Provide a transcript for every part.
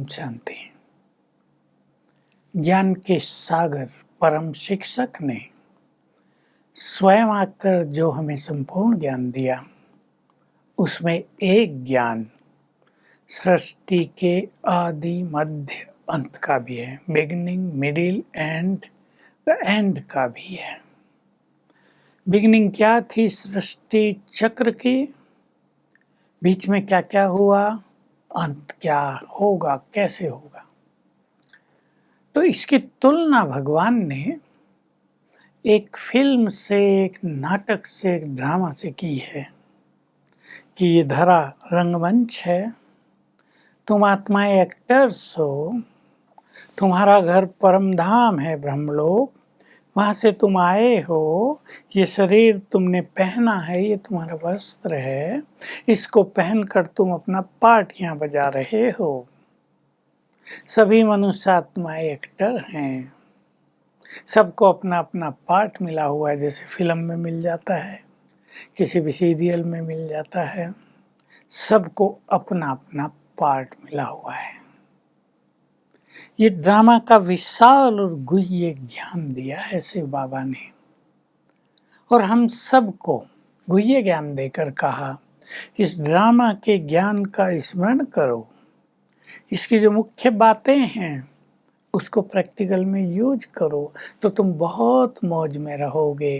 ओम शांति। ज्ञान के सागर परम शिक्षक ने स्वयं आकर जो हमें संपूर्ण ज्ञान दिया, उसमें एक ज्ञान सृष्टि के आदि मध्य अंत का भी है, beginning middle and the end का भी है। बिगिनिंग क्या थी? सृष्टि चक्र की, बीच में क्या क्या हुआ, अंत क्या होगा, कैसे होगा। तो इसकी तुलना भगवान ने एक फिल्म से, एक नाटक से, एक ड्रामा से की है कि ये धरा रंगमंच है, तुम आत्माएं एक्टर्स हो, तुम्हारा घर परम धाम है ब्रह्मलोक, वहाँ से तुम आए हो, ये शरीर तुमने पहना है, ये तुम्हारा वस्त्र है, इसको पहनकर तुम अपना पार्ट यहाँ बजा रहे हो। सभी मनुष्य आत्माएं एक्टर हैं, सबको अपना अपना पार्ट मिला हुआ है, जैसे फिल्म में मिल जाता है, किसी भी सीरियल में मिल जाता है, सबको अपना अपना पार्ट मिला हुआ है। ये ड्रामा का विशाल और गुह्य ज्ञान दिया है शिव बाबा ने, और हम सबको गुह्य ज्ञान देकर कहा, इस ड्रामा के ज्ञान का स्मरण करो, इसकी जो मुख्य बातें हैं उसको प्रैक्टिकल में यूज करो, तो तुम बहुत मौज में रहोगे,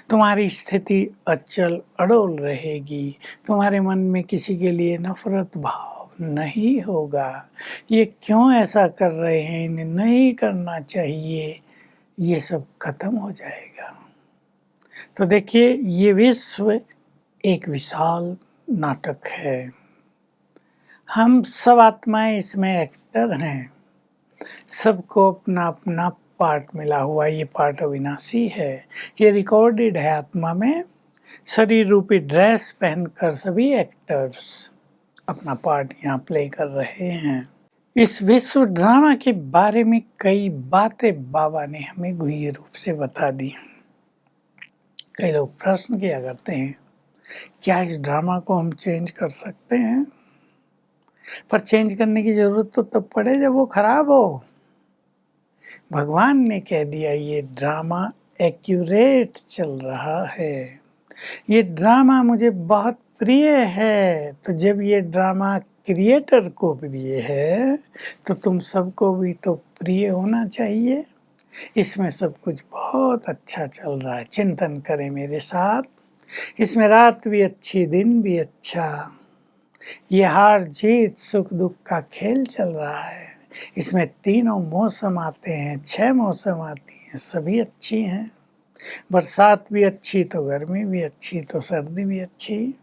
तुम्हारी स्थिति अचल अड़ोल रहेगी, तुम्हारे मन में किसी के लिए नफरत भाव नहीं होगा। ये क्यों ऐसा कर रहे हैं, इन्हें नहीं करना चाहिए, ये सब खत्म हो जाएगा। तो देखिए, ये विश्व एक विशाल नाटक है, हम सब आत्माएं इसमें एक्टर हैं, सबको अपना अपना पार्ट मिला हुआ। ये पार्ट अविनाशी है, ये रिकॉर्डेड है आत्मा में। शरीर रूपी ड्रेस पहनकर सभी एक्टर्स अपना पार्ट यहाँ प्ले कर रहे हैं। इस विश्व ड्रामा के बारे में कई बातें बाबा ने हमें गुह्य रूप से बता दी। कई लोग प्रश्न किया करते हैं, क्या इस ड्रामा को हम चेंज कर सकते हैं? पर चेंज करने की जरूरत तो तब पड़े जब वो खराब हो। भगवान ने कह दिया ये ड्रामा एक्यूरेट चल रहा है, ये ड्रामा मुझे बहुत प्रिय है। तो जब ये ड्रामा क्रिएटर को प्रिय है, तो तुम सबको भी तो प्रिय होना चाहिए। इसमें सब कुछ बहुत अच्छा चल रहा है, चिंतन करें मेरे साथ। इसमें रात भी अच्छी, दिन भी अच्छा, ये हार जीत सुख दुख का खेल चल रहा है। इसमें तीनों मौसम आते हैं, 6 मौसम आती हैं, सभी अच्छी हैं। बरसात भी अच्छी तो गर्मी भी अच्छी तो सर्दी भी अच्छी।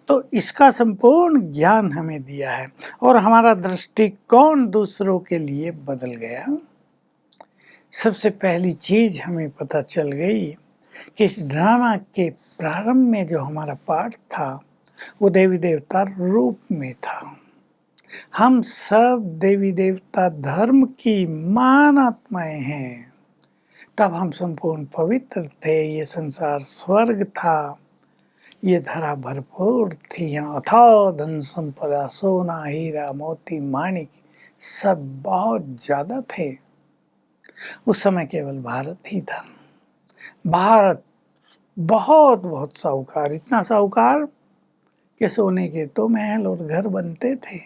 तो इसका संपूर्ण ज्ञान हमें दिया है, और हमारा दृष्टिकोण दूसरों के लिए बदल गया। सबसे पहली चीज हमें पता चल गई कि इस ड्रामा के प्रारंभ में जो हमारा पार्ट था, वो देवी देवता रूप में था। हम सब देवी देवता धर्म की महान आत्माएं हैं। तब हम संपूर्ण पवित्र थे, ये संसार स्वर्ग था, ये धरा भरपूर थी, यहाँ अथाह धन संपदा, सोना हीरा मोती माणिक सब बहुत ज्यादा थे। उस समय केवल भारत ही था। भारत बहुत बहुत साहूकार, इतना साहूकार कि सोने के तो महल और घर बनते थे।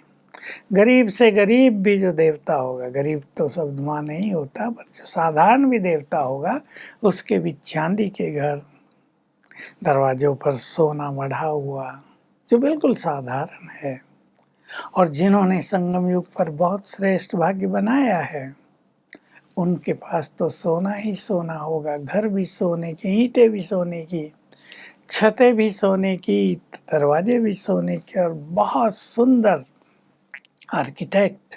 गरीब से गरीब भी जो देवता होगा, गरीब तो शब्द वहाँ नहीं होता, पर जो साधारण भी देवता होगा, उसके भी चांदी के घर, दरवाजों पर सोना मढ़ा हुआ, जो बिल्कुल साधारण है। और जिन्होंने संगम युग पर बहुत श्रेष्ठ भाग्य बनाया है, उनके पास तो सोना ही सोना होगा, घर भी सोने की, ईंटें भी सोने की, छतें भी सोने की, दरवाजे भी सोने के, और बहुत सुंदर आर्किटेक्ट,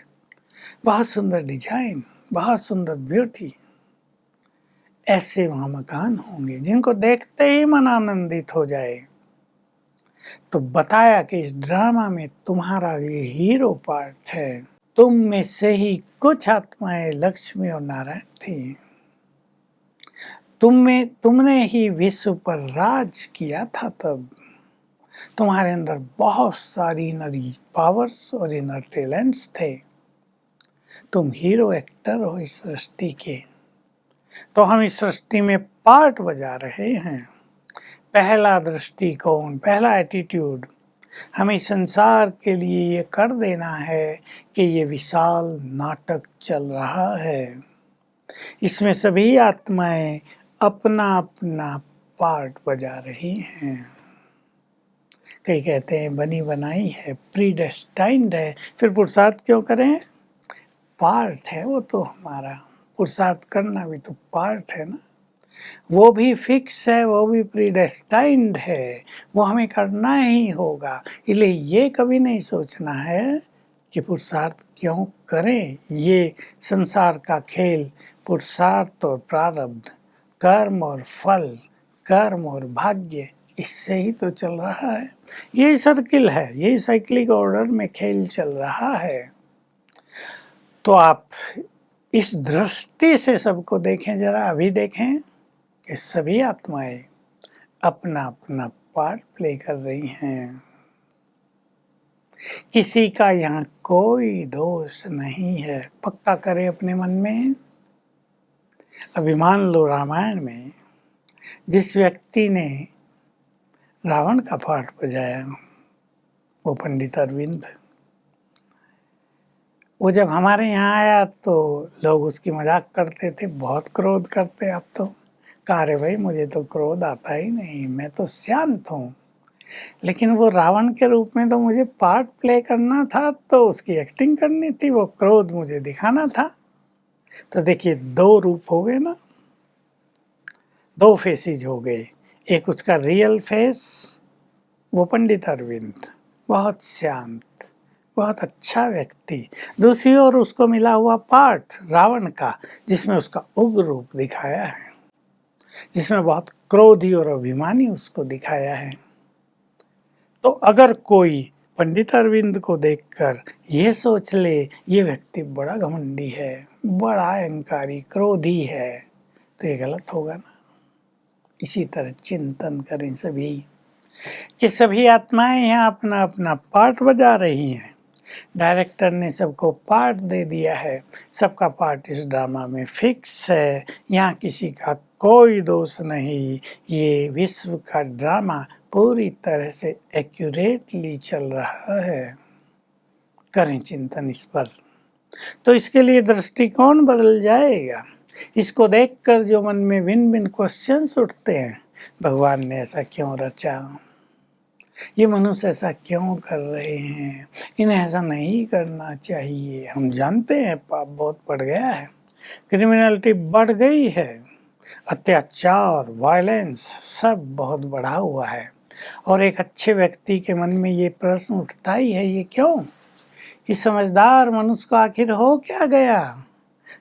बहुत सुंदर डिजाइन, बहुत सुंदर ब्यूटी। ऐसे वहाँ मकान होंगे जिनको देखते ही मन आनंदित हो जाए। तो बताया कि इस ड्रामा में तुम्हारा ये हीरो पार्ट है। तुम में से ही कुछ आत्माएं लक्ष्मी और नारायण थी, तुमने ही विश्व पर राज किया था। तब तुम्हारे अंदर बहुत सारी इनर पावर्स और इनर टैलेंट्स थे। तुम हीरो एक्टर हो इस सृष्टि के, तो हम इस सृष्टि में पार्ट बजा रहे हैं। पहला दृष्टिकोण, पहला एटीट्यूड हमें संसार के लिए ये कर देना है कि ये विशाल नाटक चल रहा है, इसमें सभी आत्माएं अपना अपना पार्ट बजा रही हैं। कई कहते हैं बनी बनाई है, प्रीडेस्टाइंड है, फिर पुरुषार्थ क्यों करें? पार्ट है वो तो हमारा, पुरुषार्थ करना भी तो पार्ट है ना। वो भी फिक्स है, वो भी प्रीडेस्टाइंड है, वो हमें करना ही होगा। इसलिए ये कभी नहीं सोचना है कि पुरुषार्थ क्यों करें। ये संसार का खेल पुरुषार्थ और प्रारब्ध, कर्म और फल, कर्म और भाग्य, इससे ही तो चल रहा है। यही सर्किल है, यही साइक्लिक ऑर्डर में खेल चल रहा है। तो आप इस दृष्टि से सबको देखें, जरा अभी देखें कि सभी आत्माएं अपना अपना पार्ट प्ले कर रही हैं। किसी का यहाँ कोई दोष नहीं है, पक्का करें अपने मन में। अभी मान लो रामायण में जिस व्यक्ति ने रावण का पार्ट बजाया, वो पंडित अरविंद, वो जब हमारे यहाँ आया तो लोग उसकी मजाक करते थे, बहुत क्रोध करते। अब तो कहा रे भाई मुझे तो क्रोध आता ही नहीं, मैं तो शांत हूँ। लेकिन वो रावण के रूप में तो मुझे पार्ट प्ले करना था, तो उसकी एक्टिंग करनी थी, वो क्रोध मुझे दिखाना था। तो देखिए दो रूप हो गए ना, दो फेसेस हो गए। एक उसका रियल फेस, वो पंडित अरविंद, बहुत शांत, बहुत अच्छा व्यक्ति। दूसरी ओर उसको मिला हुआ पार्ट रावण का, जिसमें उसका उग्र रूप दिखाया है, जिसमें बहुत क्रोधी और अभिमानी उसको दिखाया है। तो अगर कोई पंडित अरविंद को देखकर ये सोच ले ये व्यक्ति बड़ा घमंडी है, बड़ा अहंकारी, क्रोधी है, तो ये गलत होगा ना। इसी तरह चिंतन करें सभी कि सभी आत्माएं यहाँ अपना अपना पार्ट बजा रही हैं। डायरेक्टर ने सबको पार्ट दे दिया है, सबका पार्ट इस ड्रामा में फिक्स है, यहाँ किसी का कोई दोष नहीं। ये विश्व का ड्रामा पूरी तरह से एक्यूरेटली चल रहा है। करें चिंतन इस पर, तो इसके लिए दृष्टिकोण बदल जाएगा। इसको देखकर जो मन में भिन्न भिन्न क्वेश्चंस उठते हैं, भगवान ने ऐसा क्यों रचा, ये मनुष्य ऐसा क्यों कर रहे हैं, इन्हें ऐसा नहीं करना चाहिए। हम जानते हैं पाप बहुत बढ़ गया है, क्रिमिनलिटी बढ़ गई है, अत्याचार, वायलेंस सब बहुत बढ़ा हुआ है। और एक अच्छे व्यक्ति के मन में ये प्रश्न उठता ही है, ये क्यों? कि समझदार मनुष्य को आखिर हो क्या गया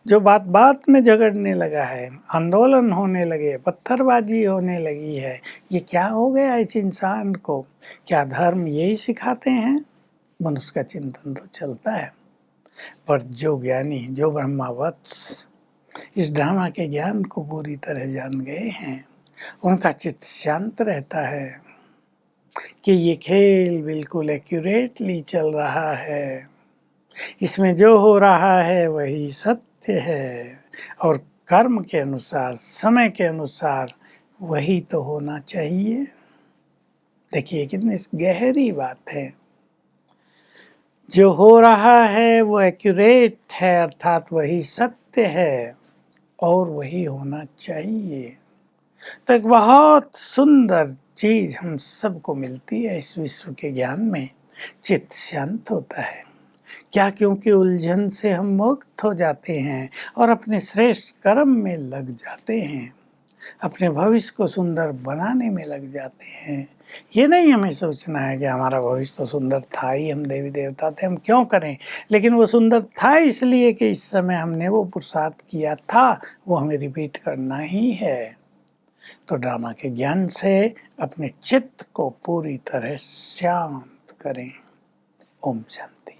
जो बात बात में झगड़ने लगा है, आंदोलन होने लगे, पत्थरबाजी होने लगी है। ये क्या हो गया इस इंसान को? क्या धर्म यही सिखाते हैं? मनुष्य का चिंतन तो चलता है, पर जो ज्ञानी, जो ब्रह्मावत्स इस ड्रामा के ज्ञान को पूरी तरह जान गए हैं, उनका चित्त शांत रहता है कि ये खेल बिल्कुल एक्यूरेटली चल रहा है, इसमें जो हो रहा है वही सत्य है, और कर्म के अनुसार, समय के अनुसार वही तो होना चाहिए। देखिए कितनी गहरी बात है। जो हो रहा है वो एक्यूरेट है, अर्थात वही सत्य है और वही होना चाहिए। तो एक बहुत सुंदर चीज हम सबको मिलती है इस विश्व के ज्ञान में, चित्त शांत होता है। क्या? क्योंकि उलझन से हम मुक्त हो जाते हैं और अपने श्रेष्ठ कर्म में लग जाते हैं, अपने भविष्य को सुंदर बनाने में लग जाते हैं। ये नहीं हमें सोचना है कि हमारा भविष्य तो सुंदर था ही, हम देवी देवता थे, हम क्यों करें। लेकिन वो सुंदर था इसलिए कि इस समय हमने वो पुरुषार्थ किया था, वो हमें रिपीट करना ही है। तो ड्रामा के ज्ञान से अपने चित्त को पूरी तरह शांत करें। ओम शांति।